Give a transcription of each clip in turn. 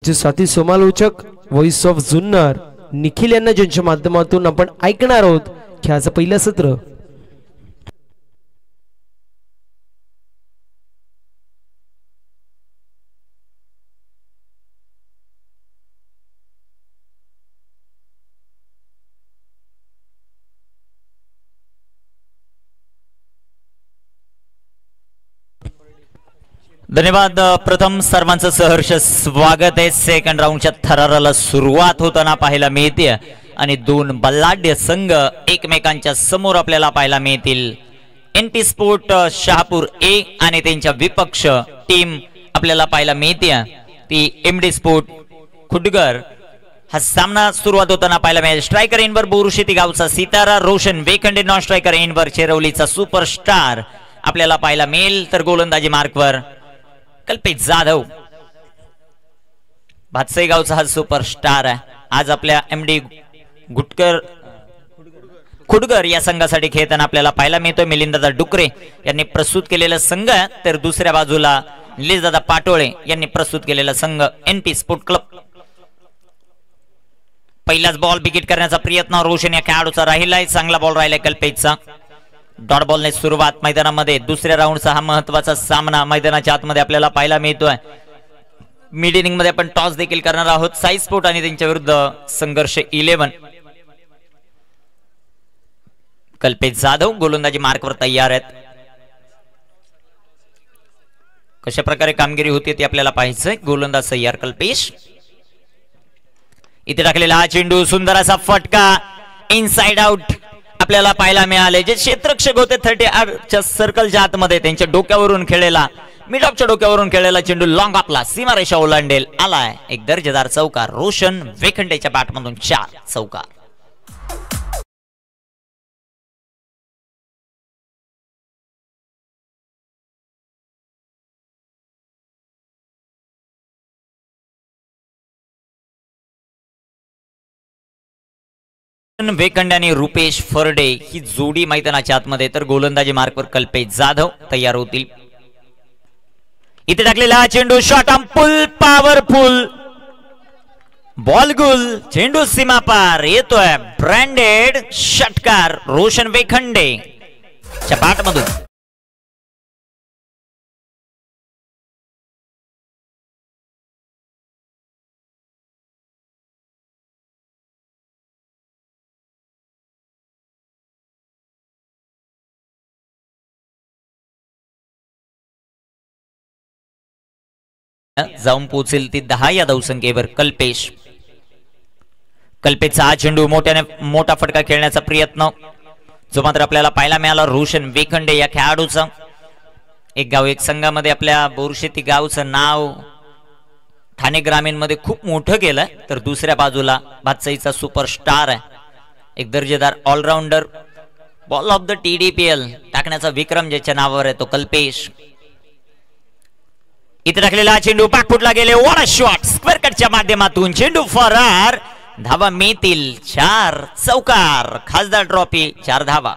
जे साथी समालोचक voice of Junnar Nikhil यांना ज्यांच्या माध्यमातून आपण ऐकणार आहोत खेळाचं पहिलं सत्र. धन्यवाद. प्रथम सर्वांचं सहर्ष स्वागत आहे. सेकंड राऊंडच्या थराराला सुरुवात होताना पाहायला मिळते आणि दोन बलाढ्य संघ एकमेकांच्या समोर आपल्याला पाहायला मिळतील. एनटी स्पोर्ट शहापूर ए आणि त्यांच्या विपक्ष टीम आपल्याला पाहायला मिळते ती एमडी स्पोर्ट खुडगर. हा सामना सुरुवात होताना पाहायला मिळेल. स्ट्रायकर इनवर बोरुशेती गावचा सितारा रोशन वेखंडे, नॉन स्ट्रायकर इनवर चेरवलीचा सुपरस्टार आपल्याला पाहायला मिळेल. तर गोलंदाजी मार्कवर कल्पेश जाधव, भातसई गावचा हा सुपरस्टार आहे. आज आपल्या एमडी खुडगर या संघासाठी खेळताना आपल्याला पाहायला मिळतोय मिलिंददादा डुकरे यांनी प्रस्तुत केलेला संघ. तर दुसऱ्या बाजूला निलेशदादा पाटोळे यांनी प्रस्तुत केलेला संघ एनपी स्पोर्ट क्लब. पहिलाच बॉल विकेट करण्याचा प्रयत्न रोशन या खेळाडूचा राहिलाय. चांगला बॉल राहिलाय कल्पेशचा. डॉट बॉलने सुरुवात मैदानामध्ये दुसऱ्या राऊंडचा हा महत्वाचा सामना मैदानाच्या आतमध्ये आपल्याला पाहायला मिळतोय. मिड इनिंग मध्ये आपण टॉस देखील करणार आहोत. साई स्पोर्ट आणि त्यांच्या विरुद्ध संघर्ष 11. कल्पेश जाधव गोलंदाजी मार्कवर तयार आहेत. कशा प्रकारे कामगिरी होती ती आपल्याला पाहायचंय. गोलंदाज तयार कल्पेश. इथे टाकलेला हा चेंडू, सुंदर असा फटका इनसाइड आउट आपल्याला पाहायला मिळाले. जे क्षेत्ररक्षक होते 38 सर्कलच्या आतमध्ये त्यांच्या डोक्यावरून खेळलेला, मिड ऑफच्या डोक्यावरून खेळलेला चेंडू लॉंग आपला सीमारेषा ओलांडेल आलाय. एक दर्जेदार चौकार रोशन वेखंडेच्या बॅटमधून 4 चौकार. वेखंडे आणि रुपेश फरडे ही जोडी मैदानाच्या आतमध्ये. तर गोलंदाजी मार्कवर कल्पेश जाधव तयार होतील. इथे टाकलेला चेंडू shot arm pull powerful ball गुल, चेंडू सीमा पार येतोय. ब्रँडेड षटकार रोशन वेखंडे च्या बॅटमधून. जाऊन पोहोचेल ती 10 या धावसंख्येवर. कल्पेशचा हा चेंडू मोठा फटका खेळण्याचा प्रयत्न जो मात्र आपल्याला पाहायला मिळाला रोशन वेखंडे या खेळाडूचा. एक गाव एक संघामध्ये आपल्या बोरशेती गावचं नाव ठाणे ग्रामीण मध्ये खूप मोठं केलंय. तर दुसऱ्या बाजूला भातसईचा सुपरस्टार आहे. एक दर्जेदार allrounder, ball of the TDPL टाकण्याचा विक्रम ज्याच्या नावावर आहे तो कल्पेश. इथे टाकलेला चेंडू पाकफुटला गेले. वॉट अ शॉट स्क्वेअर कटच्या माध्यमातून चेंडू फरार. धावा मिळतील 4 चौकार. खासदार ट्रॉफी 4 धावा.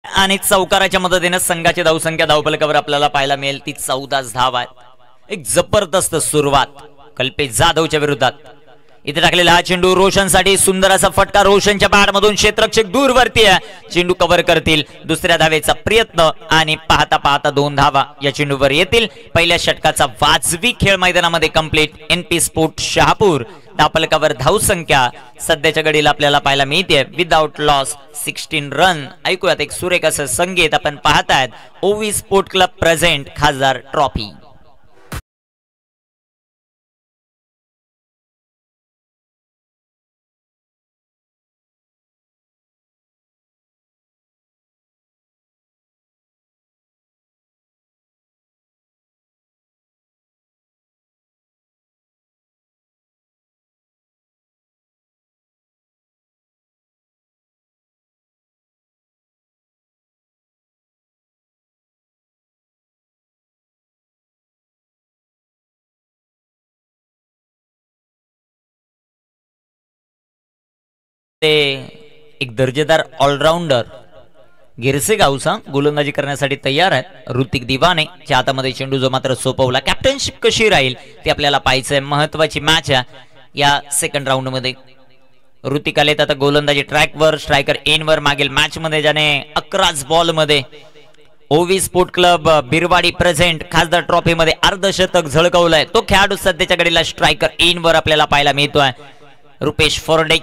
आणि चौकाराच्या मदतीने संघाची धावसंख्या धावफलकावर आपल्याला पाहायला मिळेल ती 14 धावा आहे. एक जबरदस्त सुरुवात कल्पेश जाधवच्या विरोधात. इथे टाकलेला हा चेंडू रोशन साठी सुंदर असा फटका रोशनच्या बॅटमधून. क्षेत्ररक्षक दूरवरती चेंडू कव्हर करतील. दुसऱ्या धावेचा प्रयत्न आणि पाहता पाहता 2 धावा या चेंडूवर येतील. पहिल्या षटकाचा वाजवी खेळ मैदानामध्ये कंप्लीट. एनपी स्पोर्ट शहापूर धावफलकावर धावसंख्या सध्याच्या घडीला आपल्याला पाहायला मिळते विदाउट लॉस 16 रन. ऐकूयात एक सुरेख असं संगीत. आपण पाहतायत ओवी स्पोर्ट क्लब प्रेझेंट खासदार ट्रॉफी. ते एक दर्जेदार ऑलराऊंडर गिरसेगावचा गोलंदाजी करण्यासाठी तयार आहेत ऋतिक दिवाने च्या हातामध्ये चेंडू जो मात्र सोपवला. कॅप्टनशिप कशी राहील ते आपल्याला पाहायचंय. महत्वाची मॅच आहे या सेकंड राऊंड मध्ये. ऋतिक आलेत आता गोलंदाजी ट्रॅकवर, स्ट्रायकर एनवर. मागील मॅच मध्ये ज्याने 11 बॉल मध्ये ओवी स्पोर्ट क्लब बिरवाडी प्रेझेंट खासदार ट्रॉफी मध्ये अर्धशतक झळकवलंय तो खेळाडू सध्याच्या घडीला स्ट्रायकर एनवर आपल्याला पाहायला मिळतोय. रुपेश फोर्डे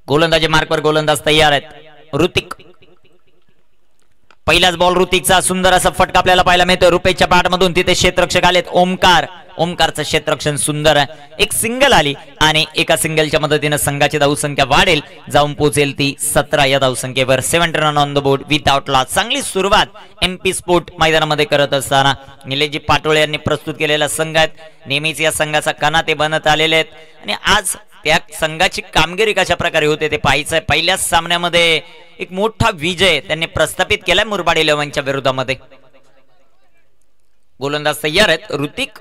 गोलंदाजी मार्कवर, गोलंदाज तयार आहेत. ऋतिक पहिलाच बॉल ऋतिकचा सुंदर असा फटका आपल्याला पाहायला मिळतोय रुपेशच्या पाठमधून. तिथे क्षेत्ररक्षक आलेत ओमकार. ओमकारचं क्षेत्ररक्षण सुंदर आहे. एक सिंगल आली आणि एका सिंगलच्या मदतीने संघाची धावसंख्या वाढेल, जाऊन पोहोचेल ती 17 या धावसंख्येवर. 7 run on the board without loss. चांगली सुरुवात एमपी स्पोर्ट मैदानामध्ये करत असताना निलेशजी पाटोळे यांनी प्रस्तुत केलेला संघ आहेत. नेहमीच या संघाचा कणा ते बनत आलेले आहेत आणि आज त्या संघाची कामगिरी कशा प्रकारे होते ते पाहायचंय. पहिल्याच सामन्यामध्ये एक मोठा विजय त्यांनी प्रस्थापित केलाय मुरबाड 11च्या विरोधामध्ये. गोलंदाज तयार आहेत ऋतिक.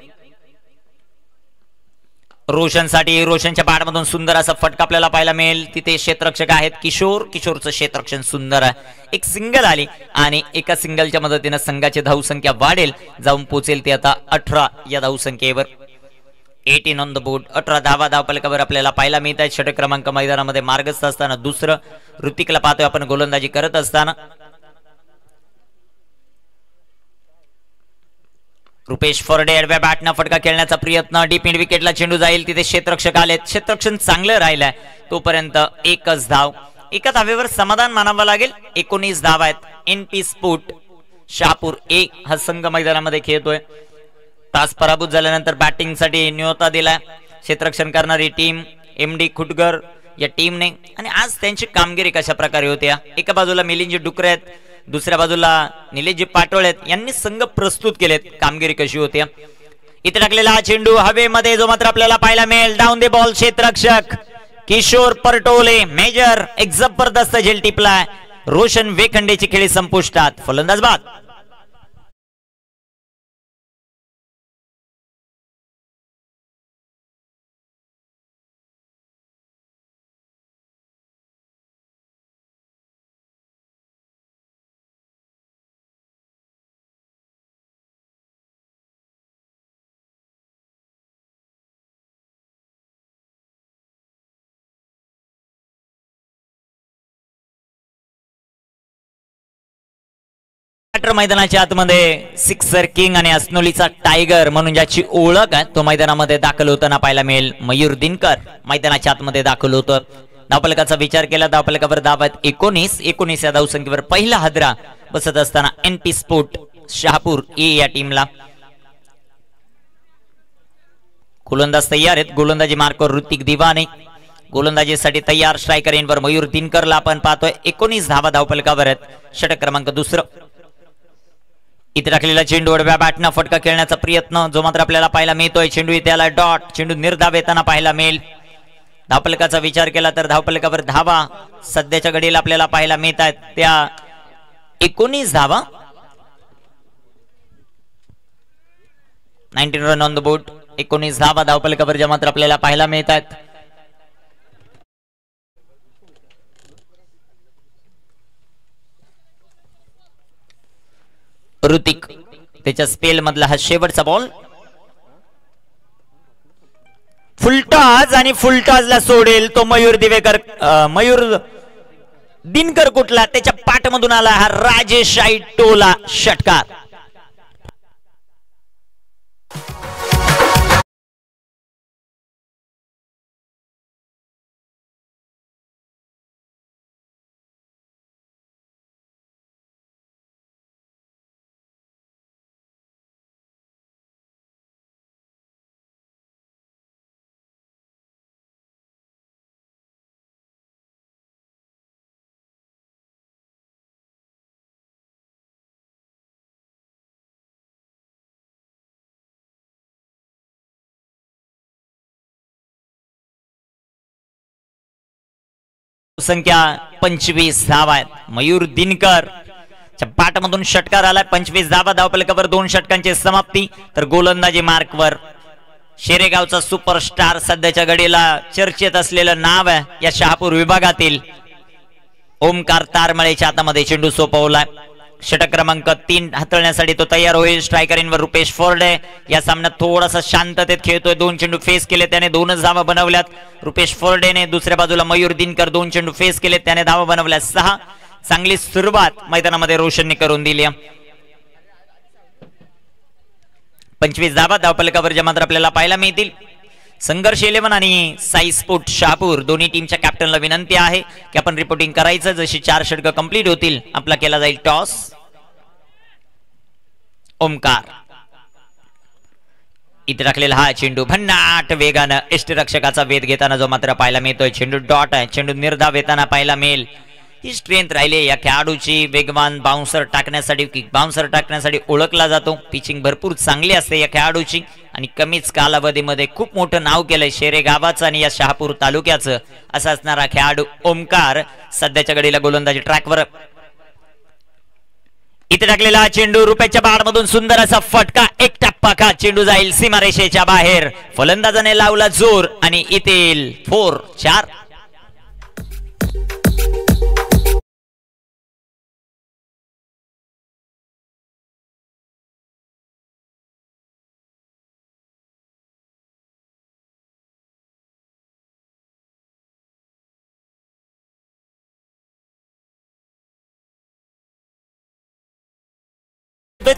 रोशनसाठी, रोशनच्या पाठमधून सुंदर असा फटका आपल्याला पाहायला मिळेल. तिथे क्षेत्ररक्षक आहेत किशोर. किशोरचं क्षेत्ररक्षण सुंदर आहे. एक सिंगल आली आणि एका सिंगलच्या मदतीने संघाची धावसंख्या वाढेल, जाऊन पोहोचेल ती आता 18 या धावसंख्येवर. 18 ऑन द बोर्ड. 18 धावा धावफलकावर आपल्याला पाहायला मिळत आहेत. षटक क्रमांक मैदानामध्ये मार्गस्थ असताना दुसरं ऋतिकला पाहतोय आपण गोलंदाजी करत असताना. रुपेश फोर्डे आडव्या बॅटनं फटका खेळण्याचा प्रयत्न. डीप मिड विकेटला चेंडू जाईल. तिथे क्षेत्ररक्षक आलेत. क्षेत्ररक्षण चांगलं राहिलंय तोपर्यंत एकच धाव. एका धावेवर समाधान मानावं लागेल. 19 धावा आहेत. एनपी स्पोर्ट शहापूर ए हा संघ मैदानामध्ये खेळतोय. तास पराभूत झाल्यानंतर बॅटिंगसाठी न्योता दिलाय क्षेत्ररक्षण करणारी टीम एमडी खुटगर या टीमने. आणि आज त्यांची कामगिरी कशा प्रकारे होती. एका बाजूला मिलिंदजी डुकरे आहेत, दुसऱ्या बाजूला निलेशजी पाटोळे आहेत. यांनी संघ प्रस्तुत केलेत. कामगिरी कशी होती. इथे टाकलेला हा चेंडू हवेमध्ये जो मात्र आपल्याला पाहायला मिळेल. डाऊन द बॉल क्षेत्ररक्षक किशोर परटोले मेजर एक जबरदस्त झेल टिपलाय. रोशन वेखंडेची खेळी संपुष्टात. फलंदाज बाद. मैदानाच्या आतमध्ये सिक्सर किंग आणि अस्नोलीचा टायगर म्हणून ज्याची ओळख आहे तो मैदानामध्ये दाखल होताना पाहायला मिळेल. मयूर दिनकर मैदानाच्या आतमध्ये दाखल होतं. धावफलकाचा विचार केला. धावफलकावर धाव आहेत 19 या धावसंख्येवर पहिला हादरा बसत असताना एनपी स्पोर्ट शहापूर ए या टीमला. गोलंदाज तयार आहेत. गोलंदाजी मार्कवर ऋतिक दिवाने. गोलंदाजीसाठी तयार स्ट्रायकर एनवर मयूर दिनकरला आपण पाहतोय. 19 धावा धावफलकावर आहेत. षटक क्रमांक दुसरं. इथे टाकलेला चेंडू आडव्या बॅटनं फटका खेळण्याचा प्रयत्न जो मात्र आपल्याला पाहायला मिळतोय. चेंडू इथे आला डॉट. चेंडू निर्धाव येताना पाहायला मिळेल. धावफलकाचा विचार केला तर धावफलकावर धावा सध्याच्या घडीला आपल्याला पाहायला मिळत आहेत त्या 19 धावा. 19 रन ऑन द बोर्ड. 19 धावा धावफलकावर ज्या मात्र आपल्याला पाहायला मिळत आहेत. ऋतिक त्याच्या स्पेल मधला हा शेवटचा बॉल. फुलटॉस आणि फुलटॉसला सोडेल तो मयूर दिनकर कुठला त्याच्या पाठमधून आला हा राजेशाही टोला षटकार. संख्या 25 धावा आहेत. मयूर दिनकर पाठमधून षटकार आलाय. 25 धावा धावफलकावर 2 षटकांची समाप्ती. तर गोलंदाजी मार्कवर शेरेगावचा सुपरस्टार सध्याच्या घडीला चर्चेत असलेलं नाव आहे या शहापूर विभागातील ओमकार तारमळेच्या हातामध्ये चेंडू सोपवलाय. षटक क्रमांक 3 हाताळण्यासाठी तो तयार होईल. स्ट्रायकरवर रुपेश फोर्डे या सामन्यात थोडासा शांततेत खेळतोय. 2 चेंडू फेस केले, त्याने 2च धावा बनवल्यात. रुपेश फोर्डेने दुसऱ्या बाजूला मयूर दिनकर 2 चेंडू फेस केले, त्याने धावा बनवल्या 6. चांगली सुरुवात मैदानामध्ये रोशनने करून दिली. 25 धावा धावफलकावर मात्र आपल्याला पाहायला मिळतील. संघर्ष 11 आणि साई स्पोर्ट शहापूर दोन्ही टीमच्या कॅप्टनला विनंती आहे की आपण रिपोर्टिंग करायचं. जशी 4 षटकं कंप्लीट होतील आपला केला जाईल टॉस. ओमकार इथे टाकलेला हा चेंडू भन्नाट वेगानं यष्टीरक्षकाचा वेध घेताना जो मात्र पाहायला मिळतोय. चेंडू डॉट आहे, चेंडू निर्धाव येताना पाहायला मिळेल. ही स्ट्रेंथ राहिली या खेळाडूची. वेगवान बाउन्सर टाकण्यासाठी किक बाउन्सर टाकण्यासाठी ओळखला जातो. पिचिंग भरपूर चांगली असते या खेळाडूची आणि कमीच कालावधीमध्ये खूप मोठं नाव केलंय शेरेगावाचं आणि या शहापूर तालुक्याचं असा असणारा खेळाडू ओमकार सध्याच्या घडीला गोलंदाजी ट्रॅकवर. इथे टाकलेला हा चेंडू रुपयाच्या बाडमधून सुंदर असा फटका. एक टप्पा का चेंडू जाईल सीमारेषेच्या बाहेर. फलंदाजाने लावला जोर आणि इथे 4.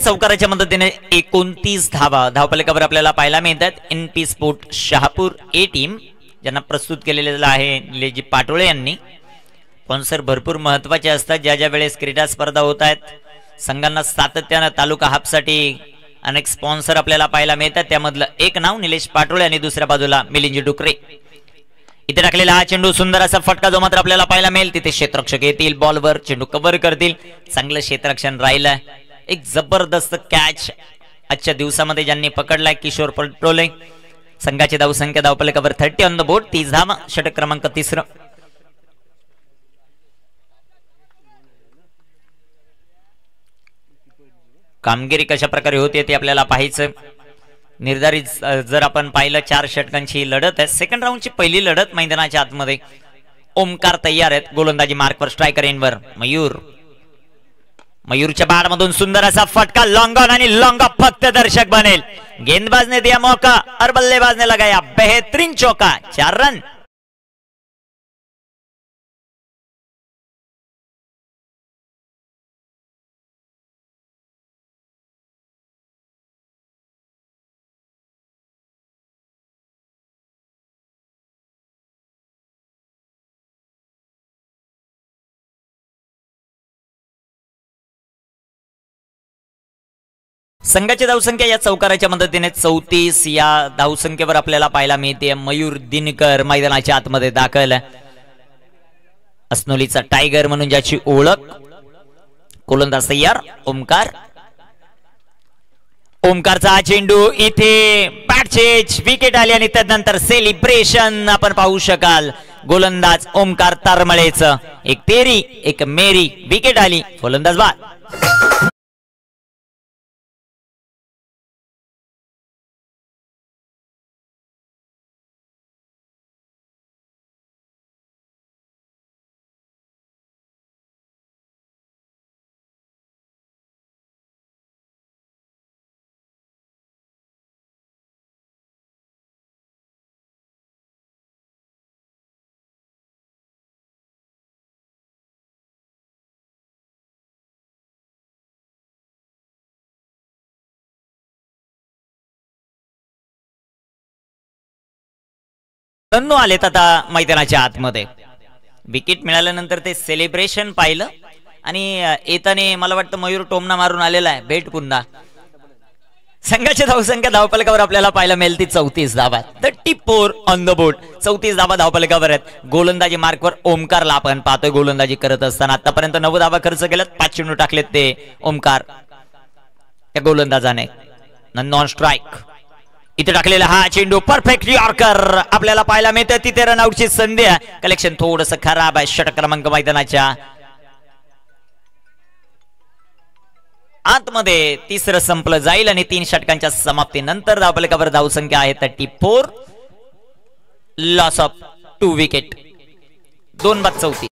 चौकाराच्या मदतीने 29 धावा धावफलकावर आपल्याला पाहायला मिळतात. NP स्पोर्ट शहापूर ए टीम ज्यांना प्रस्तुत केलेलं आहे निलेशजी पाटोळे यांनी. स्पॉन्सर भरपूर महत्वाचे असतात. ज्या ज्या वेळेस क्रीडा स्पर्धा होत आहेत संघांना सातत्यानं तालुका हापसाठी अनेक स्पॉन्सर आपल्याला पाहायला मिळतात. त्यामधलं एक नाव निलेश पाटोळे आणि दुसऱ्या बाजूला मिलिंदजी डुकरे. इथे टाकलेला हा चेंडू सुंदर असा फटका जो मात्र आपल्याला पाहायला मिळेल. तिथे क्षेत्ररक्षक येतील, बॉलवर चेंडू कव्हर करतील. चांगलं क्षेत्ररक्षण राहिलंय. एक जबरदस्त कॅच आजच्या दिवसामध्ये ज्यांनी पकडलाय किशोर पटोले. संघाची धावसंख्या धावफलकावर 30 ऑन द बोर्ड, 30 धावा. षटक क्रमांक 3. कामगिरी कशा प्रकारे होते ते आपल्याला पाहायचं. निर्धारित जर आपण पाहिलं 4 षटकांची लढत आहे. सेकंड राऊंडची पहिली लढत मैदानाच्या आतमध्ये. ओमकार तयार आहेत गोलंदाजी मार्कवर. स्ट्रायकर एंडवर मयूरच्या बाडमधून सुंदर असा फटका. लॉन्ग ऑन आणि लॉन्ग ऑफ फक्त दर्शक बनेल. गेंदबाज ने दिया मौका और बल्लेबाज ने लगाया बेहतरीन चौका. 4 रन. संघाची धावसंख्या या चौकाराच्या मदतीने 34 या धावसंख्येवर आपल्याला पाहायला मिळते. मयूर दिनकर मैदानाच्या आतमध्ये दाखल. अस्नोलीचा टायगर म्हणून ज्याची ओळख. गोलंदाज तयार ओमकार. ओमकारचा हा चेंडू इथे बॅटचेज विकेट आली आणि त्यानंतर सेलिब्रेशन आपण पाहू शकाल. गोलंदाज ओमकार तारमळेचं. एक तेरी एक मेरी विकेट आली. गोलंदाज बाद. तन्नू आलेत आता मैदानाच्या आतमध्ये. विकेट मिळाल्यानंतर ते सेलिब्रेशन पाहिलं आणि येताने मला वाटतं मयूर टोमना मारून आलेला आहे. भेट पुन्हा. संघाची धावसंख्या धावफलकावर आपल्याला पाहायला मिळेल ती 34 धावा. 34 ऑन द बोर्ड. 34 धावा धावफलकावर आहेत. गोलंदाजी मार्कवर ओमकारला आपण पाहतोय गोलंदाजी करत असताना. आतापर्यंत 9 धावा खर्च केल्यात. 5 चेंडू टाकलेत ते ओमकार त्या गोलंदाजाने. Non strike. इथे टाकलेला हा चेंडू परफेक्ट यॉर्कर आपल्याला पाहायला मिळतं. तिथे रनआउटची संधी आहे. कलेक्शन थोडस खराब आहे. षटक क्रमांक मैदानाच्या आतमध्ये तिसरं संपलं जाईल आणि 3 षटकांच्या समाप्तीनंतर धावफलकावर धावसंख्या आहे 34, लॉस ऑफ 2 विकेट, 2 बाद 34.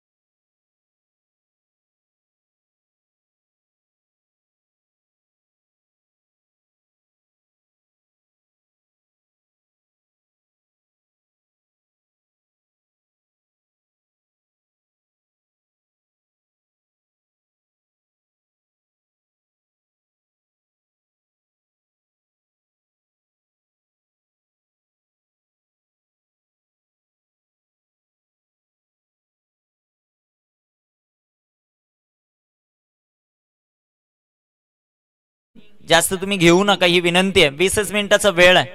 जास्त तुम्ही घेऊ नका ही विनंती आहे. 20 मिनिटाचा वेळ आहे,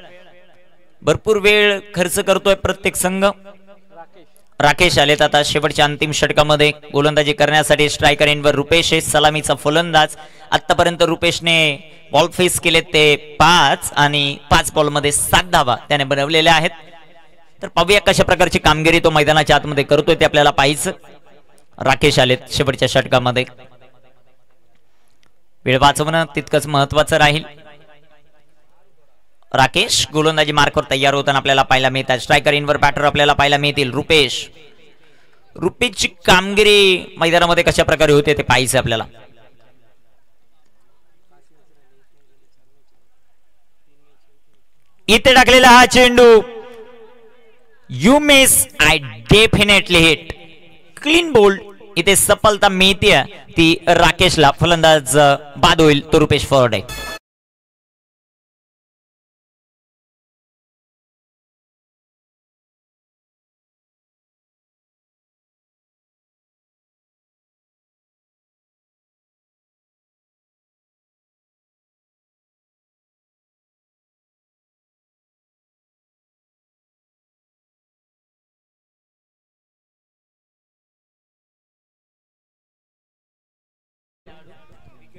भरपूर वेळ खर्च करतोय प्रत्येक संघ. राकेश आलेत आता शेवटच्या अंतिम षटकामध्ये गोलंदाजी करण्यासाठी. स्ट्रायकर इनवर रुपेश आहे, सलामीचा फलंदाज. आतापर्यंत रुपेशने बॉल फेस केले ते 5 आणि 5 बॉलमध्ये 7 धावा त्याने बनवलेल्या आहेत. तर पाहूया कशा प्रकारची कामगिरी तो मैदानाच्या आतमध्ये करतोय ते आपल्याला पाहायचं. राकेश आलेत शेवटच्या षटकामध्ये. वेळ वाचवणं तितकंच महत्वाचं राहील. राकेश गोलंदाजी मार्कवर तयार होताना आपल्याला पाहायला मिळतात. स्ट्रायकर इनवर बॅटर आपल्याला पाहायला मिळतील. रुपेशची कामगिरी मैदानामध्ये कशा प्रकारे होते ते पाहायचं आपल्याला. इथे टाकलेला हा चेंडू, you miss, I definitely hit, clean bowled. इथे सफलता मिळते ती राकेशला. फलंदाज बाद होईल तो रुपेश फॉरवर्ड आहे.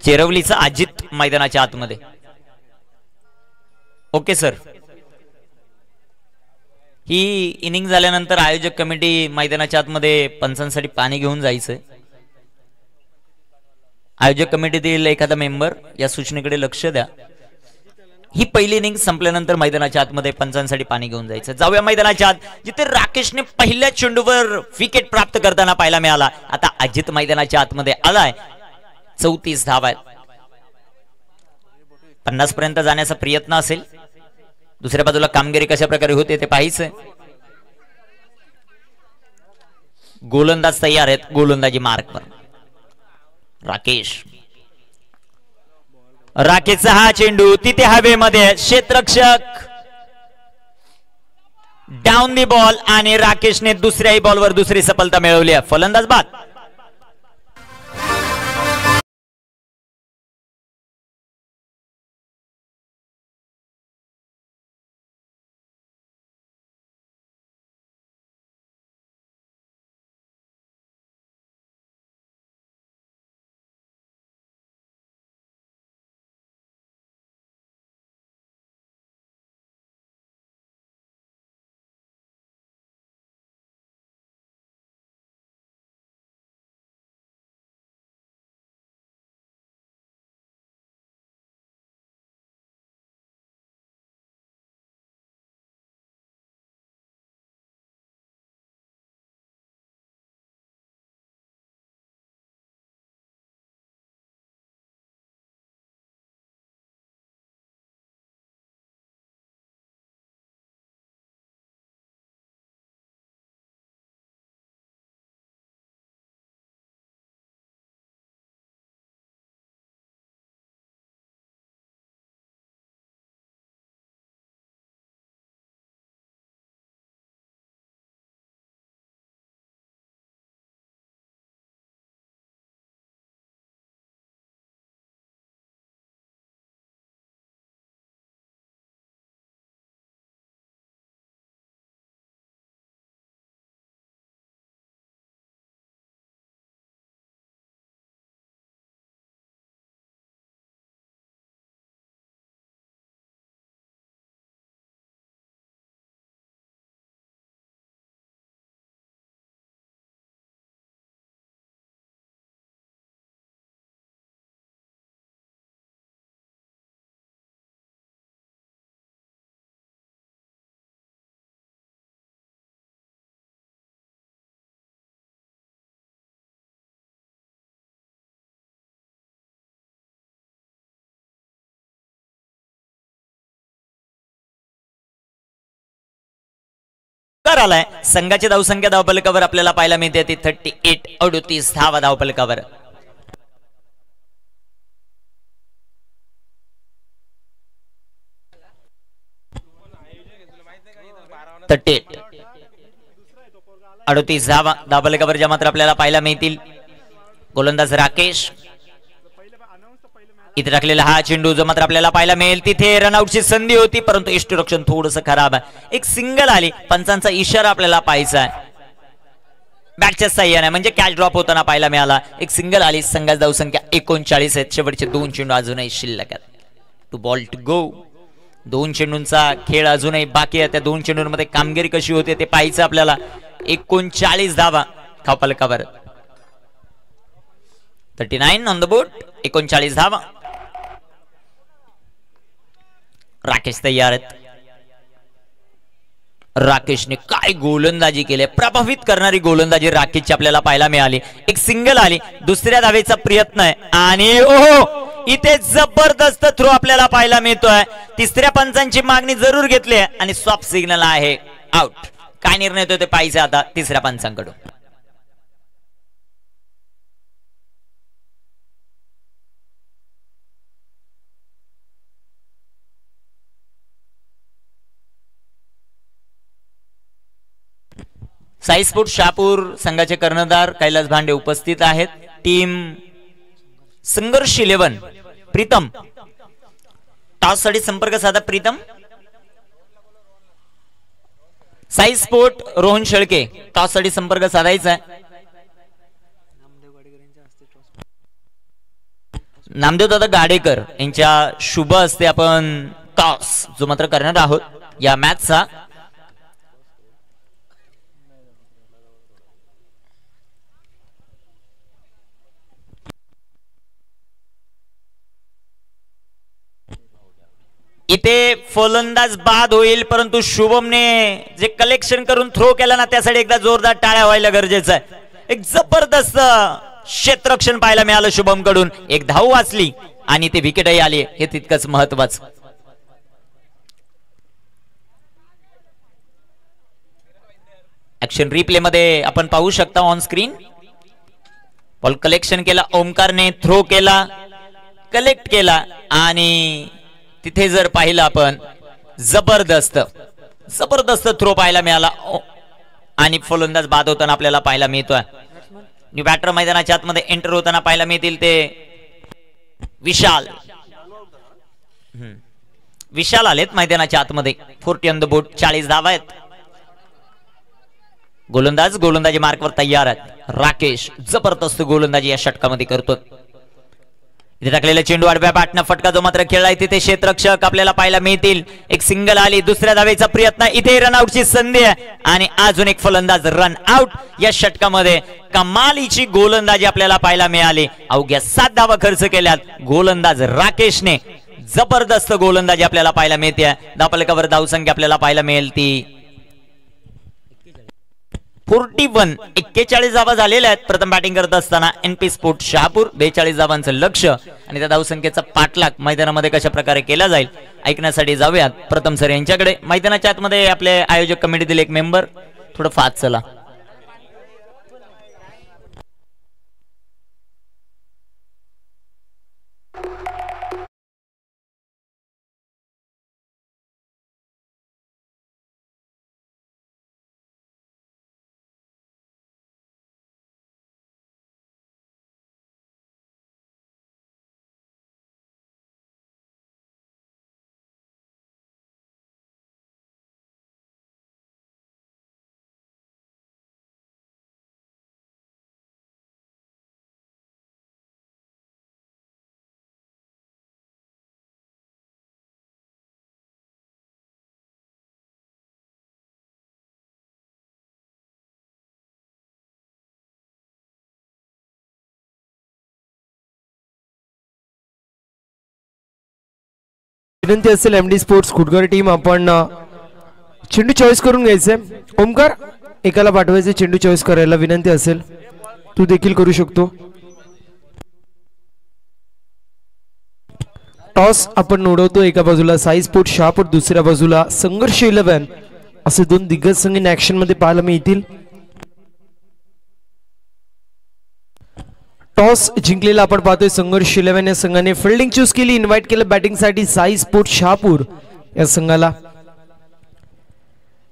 चेरवलीचा अजित मैदानाच्या आतमध्ये. Okay sir. ही इनिंग झाल्यानंतर आयोजक कमिटी मैदानाच्या आतमध्ये पंचांसाठी पाणी घेऊन जायचंय. आयोजक कमिटीतील एखादा मेंबर या सूचनेकडे लक्ष द्या. ही पहिली इनिंग संपल्यानंतर मैदानाच्या आतमध्ये पंचांसाठी पाणी घेऊन जायचं. जाऊया मैदानाच्या आत, जिथे राकेशने पहिल्या चेंडूवर विकेट प्राप्त करताना पाहायला मिळाला. आता अजित मैदानाच्या आतमध्ये आलाय. 34 धावा आहेत. 50 पर्यंत जाण्याचा प्रयत्न असेल. दुसऱ्या बाजूला कामगिरी कशा प्रकारे होते ते पाहायचंय. गोलंदाज तयार आहेत गोलंदाजी मार्कवर. राकेशचा हा चेंडू तिथे हवेमध्ये, क्षेत्ररक्षक डाऊन दी बॉल आणि राकेशने दुसऱ्याही बॉलवर दुसरी सफलता मिळवली आहे. फलंदाज बाद. चौकार आलाय. संघाची धावसंख्या धावफलकावर आपल्याला पाहायला मिळते ती 38, 38 धावा धावफलकावर. तट्टे 38 धावा धावफलकावर ज्या मात्र आपल्याला पाहायला मिळतील. गोलंदाज राकेश इथे टाकलेला हा चेंडू जो मात्र आपल्याला पाहायला मिळेल. तिथे रनआउटची संधी होती परंतु यष्टीरक्षण थोडंसं खराब आहे. एक सिंगल आली. पंचांचा इशारा आपल्याला पाहायचा आहे. बॅटच्या साह्याने म्हणजे कॅच ड्रॉप होताना पाहायला मिळाला. एक सिंगल आली. संघाची धावसंख्या 39 आहेत. शेवटचे 2 चेंडू अजूनही शिल्लक आहेत. Two ball to go. 2 चेंडूंचा खेळ अजूनही बाकी आहे. त्या 2 चेंडूंमध्ये कामगिरी कशी होते ते पाहायचं आपल्याला. 39 धावा धावफलकावर. 39 ऑन द बोर्ड. 39 धावा. राकेश तयार आहेत. राकेशने काय गोलंदाजी केली. प्रभावित करणारी गोलंदाजी राकेशची आपल्याला पाहायला मिळाली. एक सिंगल आली. दुसऱ्या धावेचा प्रयत्न आहे आणि ओहो इथे जबरदस्त थ्रो आपल्याला पाहायला मिळतोय. तिसऱ्या पंचांची मागणी जरूर घेतली आहे आणि सॉफ्ट सिग्नल आहे. आउट. काय निर्णय होतो ते पाहिजे आता तिसऱ्या पंचांकडून. साई स्पोर्ट्स शहापूर संघाचे कर्णधार कैलास भांडे उपस्थित आहेत. टीम संघर्ष 11 प्रीतम टॉस साठी संपर्क साधा. प्रीतम साई स्पोर्ट रोहन शेळके टॉस साठी संपर्क साधायचा आहे. नामदेव दादा गाडेकर यांच्या शुभ हस्ते आपण टॉस जो मात्र करणार आहोत या मॅचचा. इथे फलंदाज बाद होईल परंतु शुभमने जे कलेक्शन करून थ्रो केला ना त्यासाठी एकदा जोरदार टाळ्या व्हायला गरजेचं आहे. एक जबरदस्त क्षेत्ररक्षण पाहायला मिळालं शुभम कडून. एक धाव वाचली आणि ते विकेटही आली. हे तितकंच महत्वाचं. ऍक्शन रिप्ले मध्ये आपण पाहू शकता ऑन स्क्रीन. बॉल कलेक्शन केला. ओमकारने थ्रो केला. कलेक्ट केला आणि तिथे जर पाहिलं आपण जबरदस्त थ्रो पाहायला मिळाला आणि फलंदाज बाद होताना आपल्याला पाहायला मिळतोय. बॅटर मैदानाच्या आतमध्ये एंटर होताना पाहायला मिळतील ते विशाल आलेत मैदानाच्या आतमध्ये. 40 ऑन द बोर्ड. 40 धावा आहेत. गोलंदाजी मार्कवर तयार आहेत. राकेश जबरदस्त गोलंदाजी या षटकामध्ये करतो. इथे टाकलेला चेंडू आडव्या बॅटनं फटका जो मात्र खेळलाय तिथे क्षेत्ररक्षक आपल्याला पाहायला मिळतील. एक सिंगल आली. दुसऱ्या धावेचा प्रयत्न. इथे रनआउटची संधी आहे आणि अजून एक फलंदाज रन आउट. या षटकामध्ये कमालीची गोलंदाजी आपल्याला पाहायला मिळाली. अवघ्या 7 धावा खर्च केल्यात गोलंदाज राकेशने. जबरदस्त गोलंदाजी आपल्याला पाहायला मिळते. धावफलकावर धावसंख्या आपल्याला पाहायला मिळेल ती 41. 41 धावा झालेल्या आहेत प्रथम बॅटिंग करत असताना एनपी स्पोर्ट शहापूर. 42 धावांचं लक्ष आणि त्या धावसंख्येचा पाठलाग मैदानामध्ये कशा प्रकारे केला जाईल ऐकण्यासाठी जाऊयात प्रथम सर यांच्याकडे. मैदानाच्या आतमध्ये आपले आयोजक कमिटीतील एक मेंबर थोडं फास्ट चला. विनंती असेल एमडी स्पोर्ट्स खुटगर टीम आपण चेंडू चॉईस करून घ्यायचे. ओमकार एकाला पाठवायचे चेंडू चॉईस करायला विनंती असेल. तू देखील करू शकतो. टॉस आपण उडवतो. एका बाजूला साई स्पोर्ट्स शहापूर, दुसऱ्या बाजूला संघर्ष 11 असे दोन दिग्गज संघ इन ऍक्शन मध्ये पाहायला मिळतील. टॉस जिंकलेला आपण पाहतोय संघर्ष 11 या संघाने फिल्डिंग चूज केली. इन्व्हाइट केलं बॅटिंग साठी साई स्पोर्ट्स शहापूर या संघाला.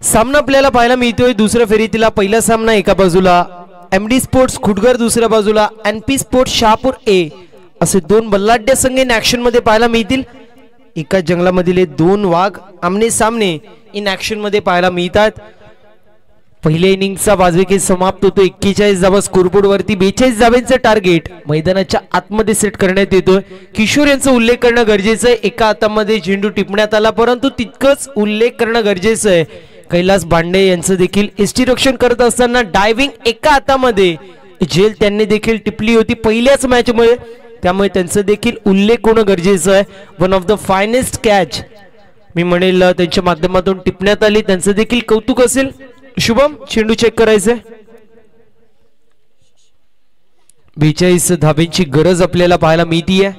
सामना आपल्याला पाहायला मिळतोय दुसऱ्या फेरीतला. पहिला सामना एका बाजूला एमडी स्पोर्ट्स खुटघर, दुसऱ्या बाजूला एनपी स्पोर्ट्स शहापूर ए असे दोन बल्लाढ्य संघ इन ऍक्शन मध्ये पाहायला मिळतील. एका जंगलामधील दोन वाघ आमने सामने इन ऍक्शन मध्ये पाहायला मिळतात. पहिल्या इनिंगचा वाजविकेत समाप्त होतो. 41 धावा स्कोरबोर्ड वरती. 42 धावांचं टार्गेट मैदानाच्या आतमध्ये सेट करण्यात येतोय. किशोर यांचा उल्लेख करणं गरजेचं आहे. एका हातामध्ये झेंडू टिपण्यात आला, परंतु तितकंच उल्लेख करणं गरजेचं आहे कैलास बांडे यांचं देखील एसटी रक्षण करत असताना डायव्हिंग एका हातामध्ये झेल त्यांनी देखील टिपली होती पहिल्याच मॅच मध्ये, त्यामुळे त्यांचं देखील उल्लेख होणं गरजेचं आहे. One of the finest catch मी म्हणेल त्यांच्या माध्यमातून टिपण्यात आली, त्यांचं देखील कौतुक असेल. शुभम चेंडू चेक करायचंय. 42 धाब्यांची गरज आपल्याला पाहायला मिळतीये.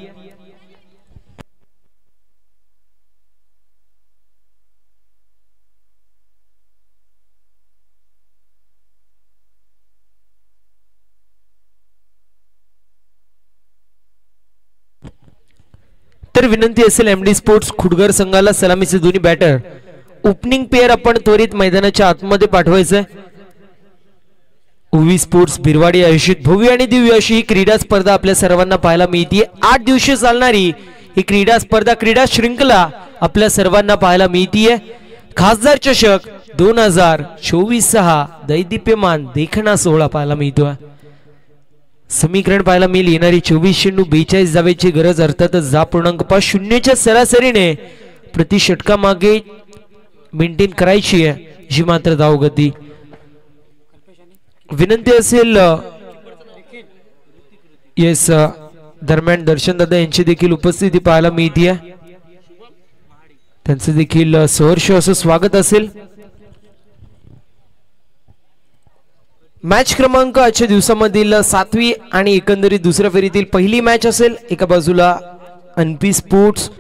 तर विनंती असेल एमडी स्पोर्ट्स खुटघर संघाला सलामीचे दोन्ही बॅटर ओपनिंग पेअर आपण त्वरित मैदानाच्या आतमध्ये पाठवायचंय. उवी स्पोर्ट्स बिरवाडी आयोजित भव्य आणि दिव्य अशी ही क्रीडा स्पर्धा आपल्या सर्वांना पाहायला मिळते. 8 दिवशी चालणारी ही क्रीडा स्पर्धा, क्रीडा शृंखला आपल्या सर्वांना पाहायला मिळतीये. खासदार चषक 2024 दैदिप्यमान देखणा सोहळा पाहायला मिळतोय. समीकरण पाहायला मिळेल. येणारी 24 चेंडू 42 धावेची गरज, अर्थातच 0.5 सरासरीने प्रति षटका मागे मेंटेन करायची आहे जी मात्र धावगती. विनंती असेल येस दरम्यान दर्शन दादा यांची देखील उपस्थिती पाहायला मिळते. त्यांचं देखील सहर्ष असं स्वागत असेल. मॅच क्रमांक आजच्या दिवसामधील 7वी आणि एकंदरीत दुसऱ्या फेरीतील पहिली मॅच असेल. एका बाजूला एनपी स्पोर्ट्स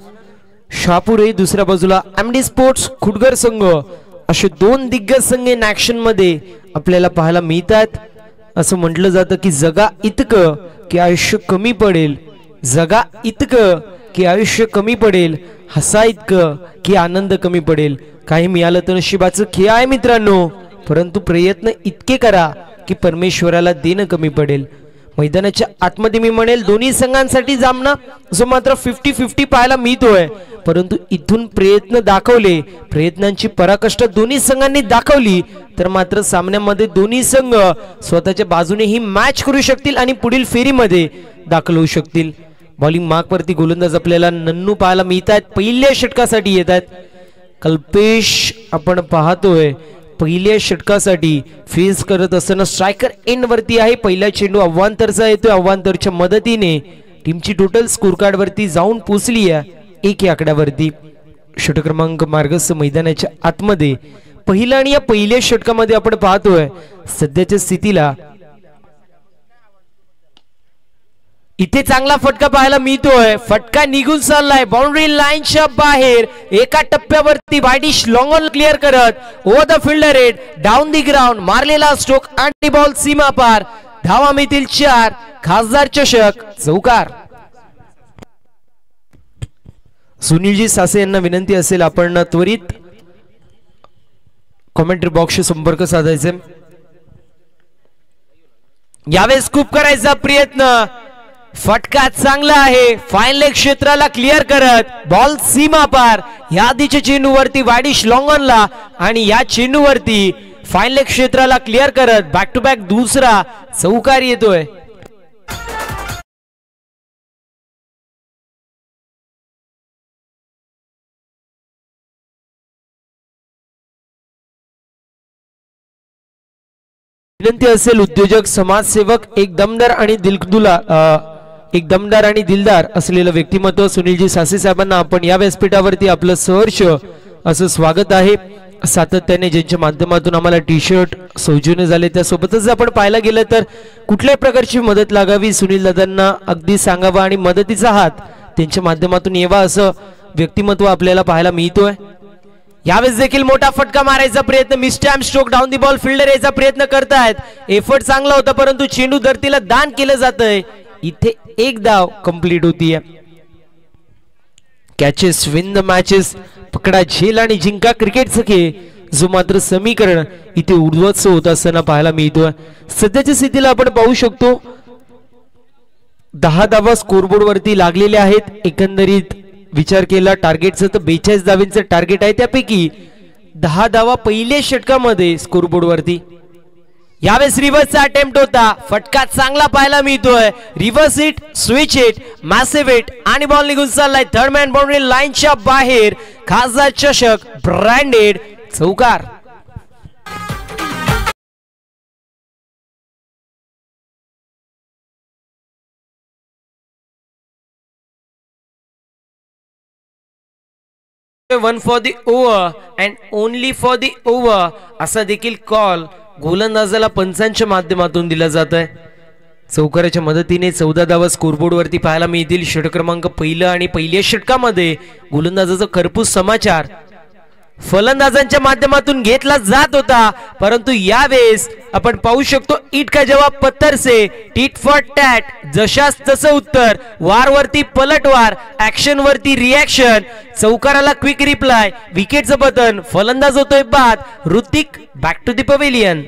शहापूर ए, दुसऱ्या बाजूला एमडी स्पोर्ट्स खुटघर संघ असे दोन दिग्गज संघ इन ऍक्शन मध्ये आपल्याला पाहायला मिळतात. असं म्हटलं जातं की जगा इतकं की आयुष्य कमी पडेल, जगा इतकं की आयुष्य कमी पडेल, हसा इतकं की आनंद कमी पडेल. काही मिळालं तर नशिबाचं खेळ आहे मित्रांनो, परंतु प्रयत्न इतके करा की परमेश्वराला देणं कमी पडेल. मैदानाच्या आतमध्ये मी म्हणेल दोन्ही संघांसाठी जामना जो मात्र 50-50 पाहायला मिळतोय, परंतु इथून प्रयत्न दाखवले, प्रयत्नांची पराकाष्ठा दोन्ही संघांनी दाखवली तर मात्र सामन्यामध्ये दोन्ही संघ स्वतःच्या बाजूने ही मॅच करू शकतील आणि पुढील फेरीमध्ये दाखल होऊ शकतील. बॉलिंग मार्कवरती गोलंदाज आपल्याला नन्नू पाहायला मिळतात. पहिल्या षटकासाठी येत आहेत. कल्पेश आपण पाहतोय पहिल्या षटकासाठी फेस करत असताना स्ट्रायकर एंड वरती आहे. पहिला चेंडू अव्वांतरचा येतोय. अव्वांतरच्या मदतीने टीमची टोटल स्कोर कार्ड वरती जाऊन पोहोचली आहे 1 या आकड्यावरती. षटक क्रमांक मार्गस्थ मैदानाच्या आतमध्ये पहिला आणि या पहिल्या षटकामध्ये आपण पाहतोय सध्याच्या स्थितीला इथे चांगला फटका पाहायला मिळतोय. फटका निघून चाललाय बाउंड्री लाईनच्या बाहेर. एका टप्प्यावरती वाईडिश लॉंग ऑन क्लिअर करत over the fielder head down the ground मारलेला स्ट्रोक आणि बॉल सीमा पार. धावा मिळतील 4. खासदार चषक चौकार. सुनीलजी सासे यांना विनंती असेल आपण त्वरित कॉमेंट्री बॉक्सशी संपर्क साधायचे. यावेळेस खूप करायचा प्रयत्न. फटका चांगला आहे. फाईन लेग क्षेत्राला क्लिअर करत बॉल सीमा पार. या आधीच्या चेंडूवरती वाईडिश लॉंग ऑनला आणि या चेंडूवरती फाईन लेग क्षेत्राला क्लिअर करत बॅक टू बॅक दुसरा चौकार येतोय. विनंती असेल उद्योजक समाजसेवक एक दमदार आणि दिलदार असलेलं व्यक्तिमत्व सुनीलजी सासे साहेबांना आपण या व्यासपीठावरती आपलं सहर्ष असं स्वागत आहे. सातत्याने ज्यांच्या माध्यमातून आम्हाला टी शर्ट सौजन्य झाले त्यासोबतच आपण पाहायला गेलं तर कुठल्याही प्रकारची मदत लागावी सुनील दादांना अगदी सांगावा आणि मदतीचा हात त्यांच्या माध्यमातून येवा असं व्यक्तिमत्व आपल्याला पाहायला मिळतोय. यावेळेस देखील मोठा फटका मारायचा प्रयत्न, mistimed stroke down the ball, fielder याचा प्रयत्न करतायत. एफर्ट चांगला होता परंतु चेंडू धरतीला दान केलं जातंय. इथे एक धाव कंप्लीट होतीये. कॅचेस विन द मॅचेस, पकडा झेल आणि जिंका क्रिकेटचं खेळ, जो मात्र समीकरण इथे ऊर्ध्वस्त होत असताना पाहायला मिळतोय. सध्याच्या स्थितीला आपण पाहू शकतो 10 धावा स्कोरबोर्ड वरती लागलेल्या आहेत. एकंदरीत विचार केला टार्गेटचं तर 42 धावांचं टार्गेट आहे, त्यापैकी 10 धावा पहिल्या षटकामध्ये स्कोरबोर्ड वरती. यावेळेस रिव्हर्सचा अटेम्प्ट होता, फटका चांगला पाहायला मिळतोय. Reverse hit, switch hit, massive hit आणि बॉल निघून चाललाय थर्ड मॅन बाउंड्री लाईनच्या बाहेर. खासदार चषक ब्रँडेड चौकार. One for the over and only for the over असा देखील कॉल गोलंदाजाला पंचांच्या माध्यमातून दिला जात आहे. चौकाराच्या मदतीने 14 धावा स्कोरबोर्ड वरती पाहायला मिळतील. षटक क्रमांक पहिलं आणि पहिल्या षटकामध्ये गोलंदाजाचा खरपूस समाचार फलंदाजांच्या माध्यमातून घेतला जात होता, परंतु यावेळेस आपण पाहू शकतो इट का जवाब पत्थर से, टीट फॉर टॅट, जशास तसं उत्तर, वार वरती पलटवार, ऍक्शन वरती रिॲक्शन, चौकाराला क्विक रिप्लाय, विकेटचं पतन, फलंदाज होतोय बाद. Hrithik back to the pavilion.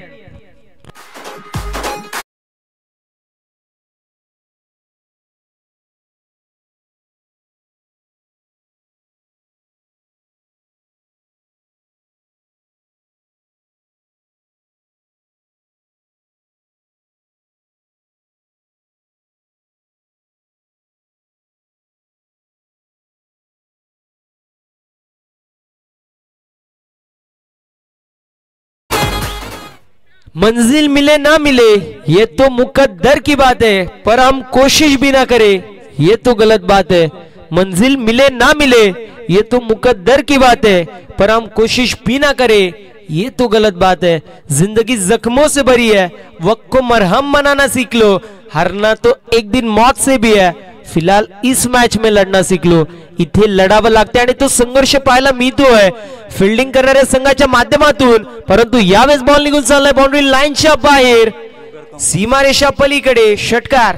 मंजिल मिले ना मिले ये तो मुकद्दर की बात है, पर हम कोशिश भी ना करें ये तो गलत बात है. मंजिल मिले ना मिले ये तो मुकद्दर की बात है, पर हम कोशिश भी ना करें ये तो गलत बात है. जिंदगी जख्मों से भरी है, वक्त को मरहम बनाना सीख लो. हारना तो एक दिन मौत से भी है, फिलहाल इस मैच में लढणं सीख लो. इथे लढावं लागते आणि तो संघर्ष पाहायला मिळतोय फिल्डिंग करणाऱ्या संघाच्या माध्यमातून, परंतु यावेळेस बॉल निघून चाललाय बाउंड्री लाईनच्या बाहेर, सीमारेषा पलीकडे. षटकार.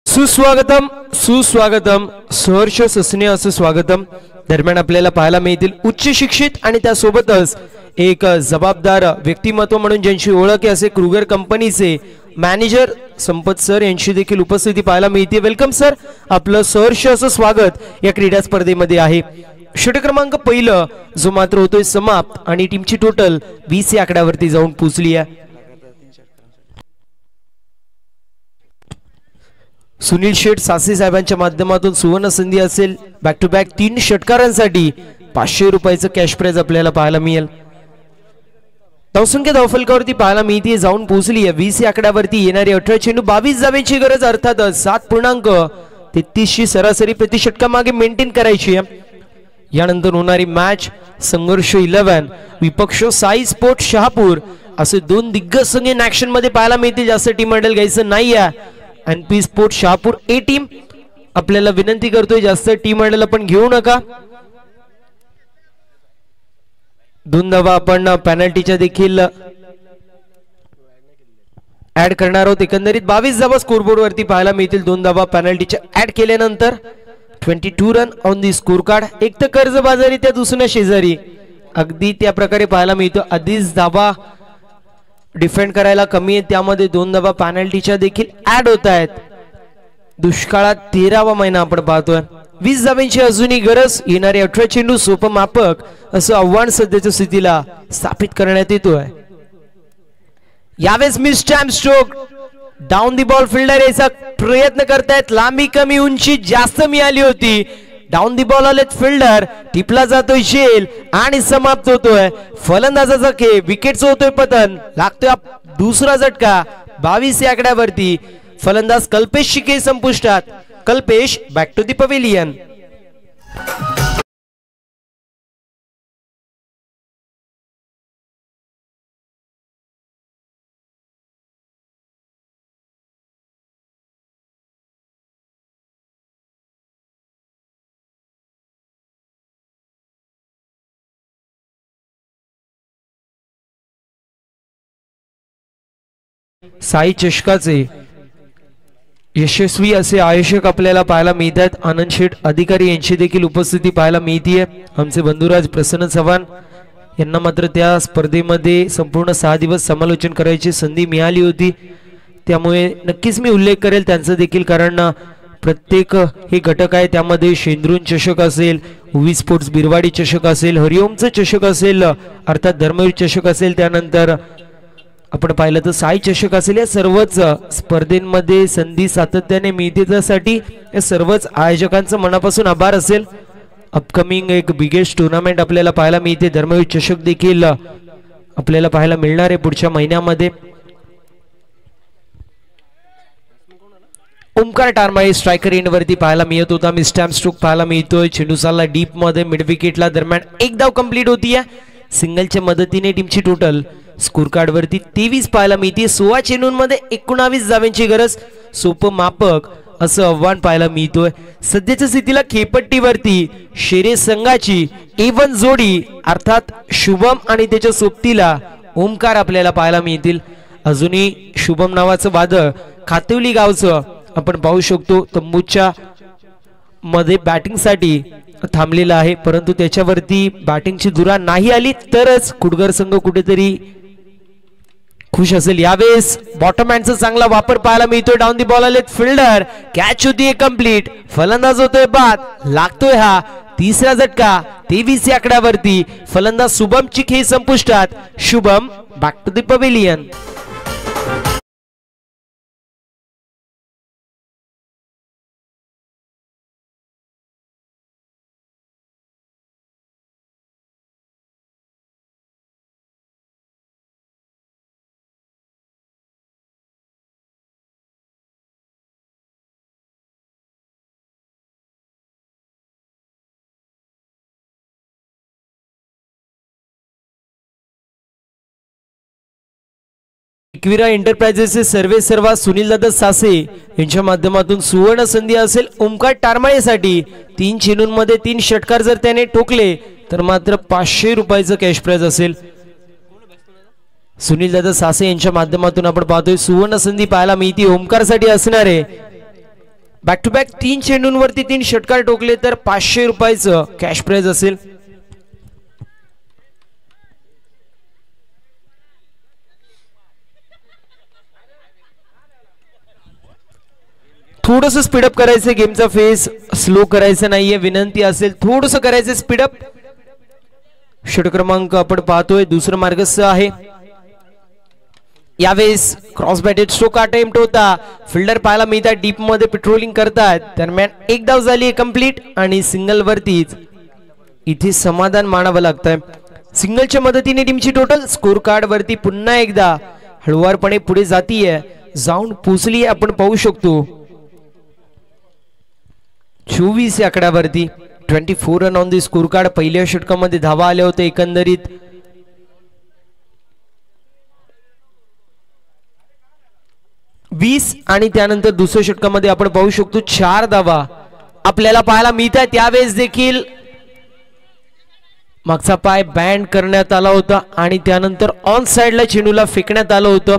सुस्वागतम सुस्वागतम, सहर्ष सस्ने असं स्वागतम. दरम्यान आपल्याला पाहायला मिळतील उच्च शिक्षित आणि त्यासोबतच एक जबाबदार व्यक्तिमत्व म्हणून ज्यांची ओळख आहे असे क्रुगर कंपनीचे मॅनेजर संपत सर यांची देखील उपस्थिती पाहायला मिळते. वेलकम सर, आपलं सहर्ष असं स्वागत या क्रीडा स्पर्धेमध्ये आहे. षटक क्रमांक पहिलं जो मात्र होतोय समाप्त आणि टीमची टोटल 20 या आकड्यावरती जाऊन पोहोचली आहे. सुनील शेठ सासे साहेबांच्या माध्यमातून सुवर्ण संधी असेल. बॅक टू बॅक 3 षटकारांसाठी 500 रुपयाचं कॅश प्राइज आपल्याला पाहायला मिळेल. धावसंख्या धावफलकावरती पाहायला मिळते जाऊन पोहोचली आहे 20 या आकड्यावरती. येणारे 18 चेंडू 22 धावांची गरज, अर्थातच 7.33 ची सरासरी प्रति षटकामागे मेंटेन करायची आहे. यानंतर होणारी मॅच संघर्ष 11 विपक्ष साई स्पोर्ट शहापूर असे 2 दिग्गज संघ इन ऍक्शन मध्ये पाहायला मिळतील. जास्त टीम मॉडेल घ्यायचं नाही आहे. एनपी स्पोर्ट शहापूर ए टीम आपल्याला विनंती करतोय जास्त टीम मॉडेल आपण घेऊ नका. 2 धावा आपण पेनल्टीच्या देखील ऍड करणार आहोत. एकंदरीत 22 धावा स्कोरबोर्ड वरती पाहायला मिळतील. 2 धावा पेनल्टीच्या ऍड केल्यानंतर 22 run on the score card. एक तर कर्जबाजारी त्या दुसऱ्या शेजारी अगदी त्या प्रकारे पाहायला मिळतो. आधीच धावा डिफेंड करायला कमी आहे, त्यामध्ये 2 धावा पेनल्टीच्या देखील ऍड होत आहेत. दुष्काळात 13वा महिना आपण पाहतोय. 20 धावांची अजूनही गरज. येणारे 18 चेंडू सोपं मापक असं आव्हान सध्याच्या स्थितीला स्थापित करण्यात येतोय. यावेळेस miss time stroke down the ball, fielder याचा प्रयत्न करतायत. लांबी कमी, उंची जास्त मिळाली होती. डाऊन दी बॉल आलेत फिल्डर, टिपला जातोय शेल आणि समाप्त होतोय फलंदाजाचा खेळ. विकेटचं होतोय पतन, लागतोय दुसरा झटका. 22 या आकड्यावरती फलंदाज कल्पेश शिके संपुष्टात. Kalpesh back to the pavilion. Sai चषकाचे यशस्वी असे आयोजक आपल्याला पाहायला मिळतात. आनंद शेठ अधिकारी यांची देखील उपस्थिती पाहायला मिळते. आमचे बंधुराज प्रसन्न चव्हाण यांना मात्र त्या स्पर्धेमध्ये संपूर्ण 6 दिवस समालोचन करायची संधी मिळाली होती. त्यामुळे नक्कीच मी उल्लेख करेल त्यांचा देखील, कारण प्रत्येक हे घटक आहे. त्यामध्ये शेंद्रून चषक असेल, उवी स्पोर्ट्स बिरवाडी चषक असेल, हरिओमचं चषक असेल, अर्थात धर्मवीर चषक असेल, त्यानंतर आपण पाहिलं तर साई चषक असेल. या सर्वच स्पर्धेमध्ये संधी सातत्याने मिळते. त्यासाठी या सर्वच आयोजकांचं मनापासून आभार असेल. अपकमिंग एक बिगेस्ट टुर्नामेंट आपल्याला पाहायला मिळते. धर्मवीर चषक देखील आपल्याला पाहायला मिळणार आहे पुढच्या महिन्यामध्ये. ओमकार टारमाळे स्ट्रायकर एंड वरती पाहायला मिळत होता. मिस्टॅम स्ट्रोक पाहायला मिळतोय. चेंडूसाला डीप मध्ये मिड विकेटला दरम्यान एक धाव कंप्लीट होतीये. सिंगलच्या मदतीने टीमची टोटल स्कोर कार्ड वरती 23 पाहायला मिळते. 16 चेंडूंमध्ये 19 धावांची गरज. सोपं मापक असं आव्हान पाहायला मिळतोय. सध्याच्या स्थितीला खेळपट्टीवरती शेरे संघाची A1 जोडी अर्थात शुभम आणि त्याच्या सोबतीला ओमकार आपल्याला पाहायला मिळतील. अजूनही शुभम नावाचं वादळ खातिवली गावचं आपण पाहू शकतो तंबूच्या मध्ये बॅटिंग साठी थांबलेला आहे. परंतु त्याच्यावरती बॅटिंगची धुरा नाही आली तरच कुडगर संघ कुठेतरी खुश असेल. यावेळेस बॉटम हँडचा चांगला वापर पाहायला मिळतोय. डाऊन दी बॉल आले फिल्डर, कॅच होतीये कंप्लीट. फलंदाज होतोय बाद, लागतोय हा तिसरा झटका. 23 या आकड्यावरती फलंदाज शुभमची खेळ संपुष्टात. Shubham back to the pavilion. Ekvira एंटरप्राइजेसचे सर्वे सर्वा सुनील दादा सासे यांच्या माध्यमातून सुवर्ण संधी असेल ओमकार टारमाळेसाठी. 3 चेंडूंमध्ये 3 षटकार जर त्याने ठोकले तर मात्र 500 रुपयाचं कॅश प्राइज असेल. सुनील दादा सासे यांच्या माध्यमातून आपण पाहतोय सुवर्ण संधी पाहायला मिळते ओमकार साठी असणार आहे. बॅक टू बॅक 3 चेंडूंवरती 3 षटकार ठोकले तर 500 रुपयाचं कॅश प्राइज असेल. थोडस स्पीडअप करायचं. गेमचा फेस स्लो करायचा नाहीये, विनंती असेल थोडस करायचं स्पीडअप. षट क्रमांक आपण पाहतोय दुसरं मार्गस्थ आहे. यावेळेस क्रॉस बॅटेड स्ट्रोक अटेम्प्ट होता. फिल्डर पाहायला मिळतात डीप मध्ये पेट्रोलिंग करतात. दरम्यान एक धाव झाली कंप्लीट आणि सिंगल वरतीच इथे समाधान मानावं लागतंय. सिंगलच्या मदतीने टीमची टोटल स्कोर कार्ड वरती पुन्हा एकदा हळुवारपणे पुढे जातीये, जाऊन पोचली आपण पाहू शकतो. 24 या आकड्यावरती 24 run on the score card. पहिल्या षटकामध्ये धावा आल्या होत्या एकंदरीत 20 आणि त्यानंतर दुसऱ्या षटकामध्ये आपण पाहू शकतो 4 धावा आपल्याला पाहायला मिळतात. त्यावेळेस देखील मागचा पाय बँड करण्यात आला होता आणि त्यानंतर ऑन साइडला चेंडूला फेकण्यात आलं होतं.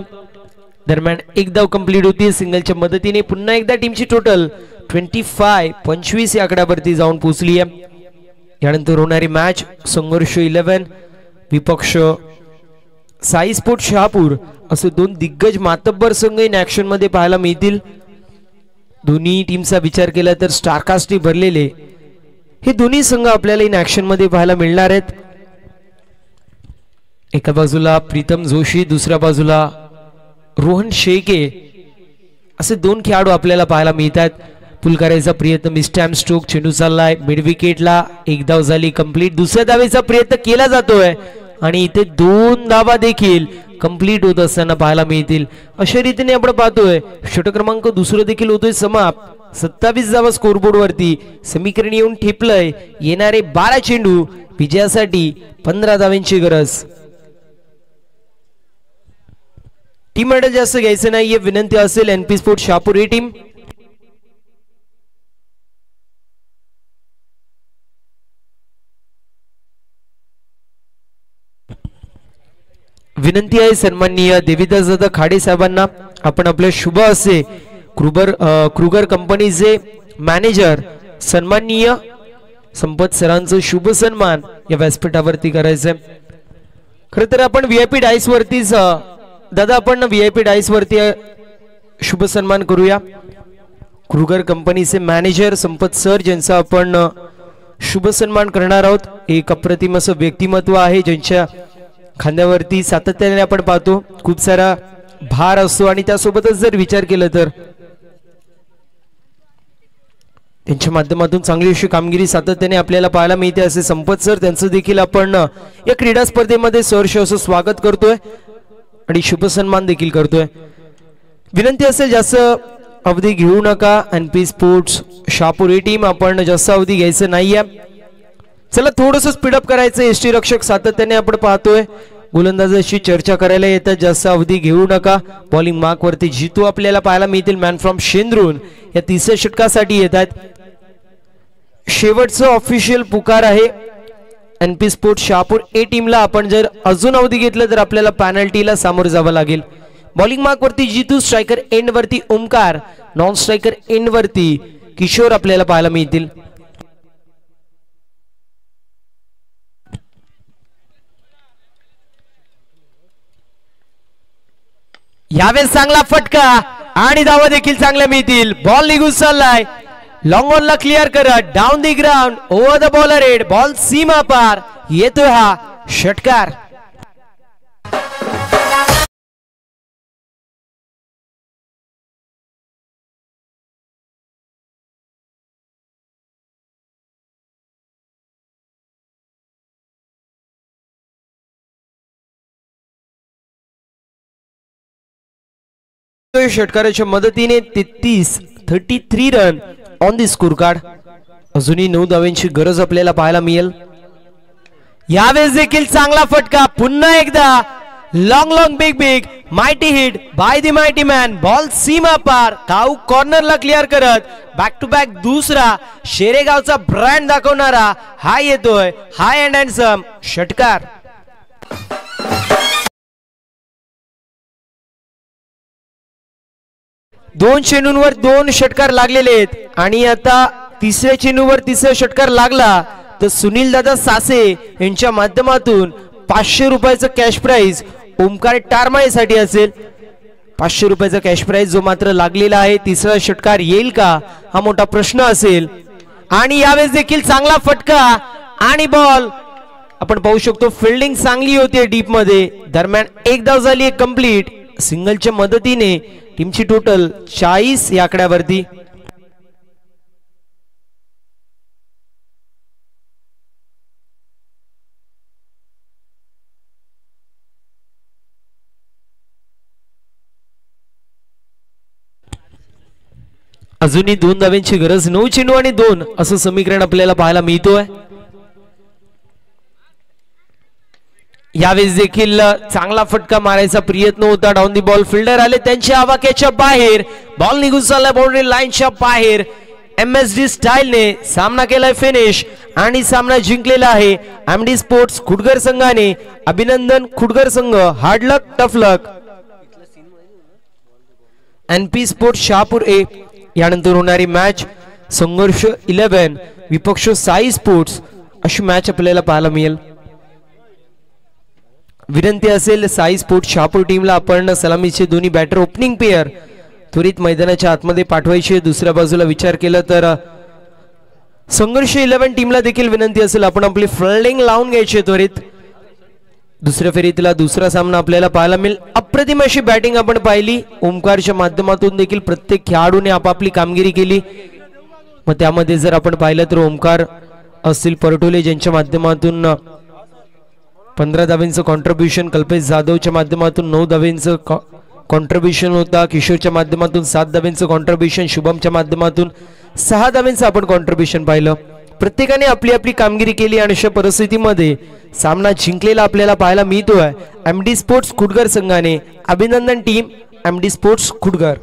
दरम्यान एक धाव कंप्लीट होती. सिंगलच्या मदतीने पुन्हा एकदा टीमची टोटल 25 या आकड्यावरती जाऊन पोहोचली आहे. यानंतर होणारी मॅच संघर्ष 11 विपक्ष साई स्पोर्ट शहापूर असे 2 दिग्गज मातब्बर संघ इन ऍक्शन मध्ये पाहायला मिळतील. दोन्ही टीमचा विचार केला तर स्टारकास्टने भरलेले हे दोन्ही संघ आपल्याला इन ऍक्शन मध्ये पाहायला मिळणार आहेत. एका बाजूला प्रीतम जोशी, दुसऱ्या बाजूला रोहन शेके असे 2 खेळाडू आपल्याला पाहायला मिळतात. पुल करायचा प्रयत्न, मिस्टॅम स्ट्रोक, चेंडू चाललाय मिड विकेटला, एक धाव झाली कंप्लीट. दुसऱ्या धावेचा प्रयत्न केला जातोय आणि इथे 2 धावा देखील कंप्लीट होत असताना पाहायला मिळतील. अशा रीतीने आपण पाहतोय षटक क्रमांक दुसरं देखील होतोय समाप्त. 27 धावा स्कोरबोर्ड वरती समीकरण येऊन ठेपलंय. येणारे 12 चेंडू विजयासाठी 15 धावांची गरज. टीम मेडल जास्त घ्यायचं नाहीये विनंती असेल एनपी स्पोर्ट शहापूर ही टीम. विनंती आहे सन्माननीय देवीदास दादा खाडे साहेबांना आपण आपले शुभ असे क्रुगर कंपनीचे मॅनेजर सन्माननीय संपत सरांचं शुभ सन्मान या व्यासपीठावरती करायचंय. खरं तर आपण व्हीआयपी डाईस वरतीच दादा आपण व्हीआयपी डाईस वरती शुभ सन्मान करूया. क्रुगर कंपनीचे मॅनेजर संपत सर ज्यांचा आपण शुभ सन्मान करणार आहोत. एक अप्रतिम असं व्यक्तिमत्व आहे ज्यांच्या खांद्यावरती सातत्याने आपण पाहतो खूप सारा भार असतो आणि त्यासोबतच जर विचार केला तर त्यांच्या माध्यमातून चांगली अशी कामगिरी सातत्याने आपल्याला पाहायला मिळते असे संपत सर त्यांचं देखील आपण या क्रीडा स्पर्धेमध्ये सहर्ष असं स्वागत करतोय आणि शुभ सन्मान देखील करतोय. विनंती असेल जास्त अवधी घेऊ नका. एनपी स्पोर्ट्स शहापूर ही टीम आपण जास्त अवधी घ्यायचं नाहीये. चला थोडंसं स्पीडअप करायचं. एसटी रक्षक सातत्याने आपण पाहतोय गोलंदाजाशी चर्चा करायला येतात. जास्त अवधी घेऊ नका. बॉलिंग मार्क वरती जितू आपल्याला पाहायला मिळतील. मॅन फ्रॉम शेंद्रून या तिसऱ्या षटकासाठी येतात. शेवटचं ऑफिशियल पुकार आहे एनपी स्पोर्ट शहापूर ए टीमला. आपण जर अजून अवधी घेतलं तर आपल्याला पॅनल्टीला सामोरं जावं लागेल. बॉलिंग मार्क वरती जितू, स्ट्रायकर एंड वरती ओमकार, नॉन स्ट्रायकर एंड वरती किशोर आपल्याला पाहायला मिळतील. यावेळेस चांगला फटका आणि धावा देखील चांगल्या मिळतील. बॉल निघून चाललाय. लॉंग ऑन ला क्लिअर करत down the ground over the bowler head. Ball सीमा पार येतोय हा षटकार. षटकाराच्या मदतीने 33 run on the score card. अजूनही 9 धावांची गरज आपल्याला पाहायला मिळेल. यावेळेस देखील चांगला फटका. पुन्हा एकदा long big mighty hit by the mighty man. Ball सीमा पार काऊ कॉर्नरला क्लिअर करत बॅक टू बॅक दुसरा शेरेगावचा ब्रँड दाखवणारा हा येतोय हाय अँड हँडसम षटकार. दोन चेंडूंवर 2 षटकार लागलेले आहेत आणि आता तिसऱ्या चेंडूवर तिसरा षटकार लागला तर सुनील दादा सासे यांच्या माध्यमातून 500 रुपयाचं कॅश प्राइज ओमकार टारमाळेसाठी असेल. 500 रुपयाचा कॅश प्राइज जो मात्र लागलेला आहे. तिसरा षटकार येईल का हा मोठा प्रश्न असेल. आणि यावेळेस देखील चांगला फटका आणि बॉल आपण पाहू शकतो. फिल्डिंग चांगली होती डीप मध्ये. दरम्यान एक धाव झाली कंप्लीट. सिंगलच्या मदतीने टीमची टोटल 40 या आकड्यावरती. अजूनही 2 धावांची गरज. 9 चेंडू आणि 2 असं समीकरण आपल्याला पाहायला मिळतोय. यावेळेस देखील चांगला फटका मारायचा प्रयत्न होता. डाऊन दी बॉल फिल्डर आले त्यांच्या आवाक्याच्या बाहेर. बॉल निघून चालला बाउंड्री लाईनच्या बाहेर. MSD स्टाईलने सामना केलाय फिनिश आणि सामना जिंकलेला आहे एमडी स्पोर्ट्स खुडगर संघाने. अभिनंदन खुडगर संघ. Hard luck tough luck. NP sports Shahapur A. यानंतर होणारी मॅच संघर्ष 11 विपक्ष साई स्पोर्ट्स अशी मॅच आपल्याला पाहायला मिळेल. विनंती असेल साई स्पोर्ट्स शहापूर टीमला आपण सलामीचे दोन्ही बॅटर ओपनिंग पेयर त्वरित मैदानाच्या आतमध्ये पाठवायचे. दुसऱ्या बाजूला विचार केला तर संघर्ष 11 टीमला देखील विनंती असेल आपण आपली फिल्डिंग लावून घ्यायची त्वरित. दुसऱ्या फेरीतला दुसरा सामना आपल्याला पाहायला मिळेल. अप्रतिम अशी बॅटिंग आपण पाहिली. ओमकारच्या माध्यमातून देखील प्रत्येक खेळाडूने आपापली कामगिरी केली. मग त्यामध्ये जर आपण पाहिलं तर ओमकार असतील परटोले ज्यांच्या माध्यमातून 15 धावांचं कॉन्ट्रीब्युशन कल्पेश जाधवच्या माध्यमातून, 9 धावांचं कॉन्ट्रीब्युशन होता किशोरच्या माध्यमातून, 7 धावांचं कॉन्ट्रीब्युशन शुभमच्या माध्यमातून, 6 धावांचं आपण कॉन्ट्रीब्युशन पाहिलं. प्रत्येकाने आपली आपली कामगिरी केली आणि अशा परिस्थितीमध्ये सामना जिंकलेला आपल्याला पाहायला मिळतोय MD स्पोर्ट्स खुटगार संघाने. अभिनंदन टीम MD स्पोर्ट्स खुटगार.